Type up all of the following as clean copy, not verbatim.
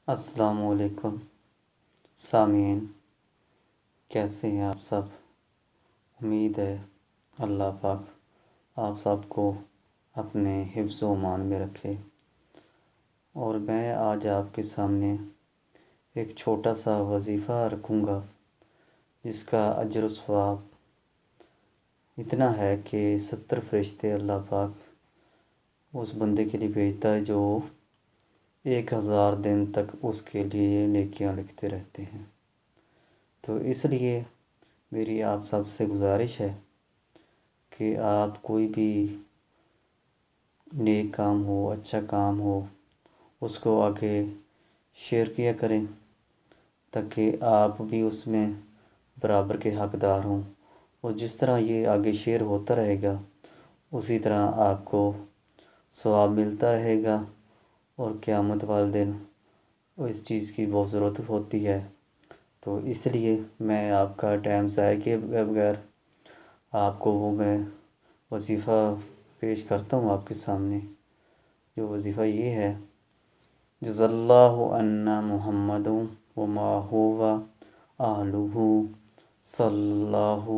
السلام علیکم سامعین، کیسے ہیں آپ سب؟ امید ہے اللہ پاک آپ سب کو اپنے حفظ و امان میں رکھے۔ اور میں آج آپ کے سامنے ایک چھوٹا سا وظیفہ رکھوں گا جس کا اجر و ثواب اتنا ہے کہ 70 فرشتے اللہ پاک اس بندے کے لیے بھیجتا ہے جو 1000 دن تک اس کے لیے نیکیاں لکھتے رہتے ہیں۔ تو اس لیے میری آپ سب سے گزارش ہے کہ آپ کوئی بھی نیک کام ہو، اچھا کام ہو، اس کو آگے شیئر کیا کریں تاکہ آپ بھی اس میں برابر کے حقدار ہوں، اور جس طرح یہ آگے شیئر ہوتا رہے گا اسی طرح آپ کو ثواب ملتا رہے گا، اور قیامت والے دن اس چیز کی بہت ضرورت ہوتی ہے۔ تو اس لیے میں آپ کا ٹائم ضائع کیے بغیر آپ کو میں وظیفہ پیش کرتا ہوں آپ کے سامنے۔ جو وظیفہ یہ ہے: جزا اللہ عنا محمد وما هو اہلہ صلی اللہ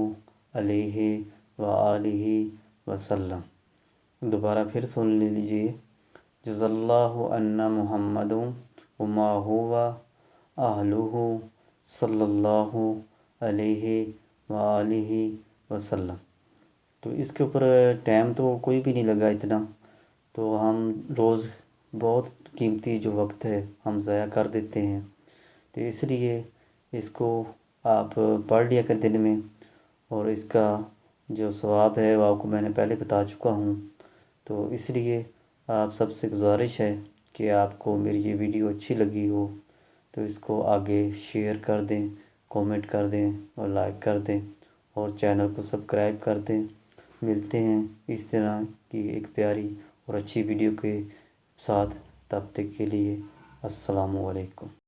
علیہ وآلہ وسلم۔ دوبارہ پھر سن لیجیے: جزا اللہ عنا محمد وما هو اہلہ صلی اللہ علیہ وآلہ وسلم۔ تو اس کے اوپر ٹائم تو کوئی بھی نہیں لگا اتنا، تو ہم روز بہت قیمتی جو وقت ہے ہم ضائع کر دیتے ہیں، تو اس لیے اس کو آپ پڑھ لیا کر دن میں، اور اس کا جو ثواب ہے وہ آپ کو میں نے پہلے بتا چکا ہوں۔ تو اس لیے آپ سب سے گزارش ہے کہ آپ کو میری یہ ویڈیو اچھی لگی ہو تو اس کو آگے شیئر کر دیں، کومنٹ کر دیں اور لائک کر دیں، اور چینل کو سبسکرائب کر دیں۔ ملتے ہیں اس طرح کی ایک پیاری اور اچھی ویڈیو کے ساتھ، تب تک کے لیے السلام علیکم۔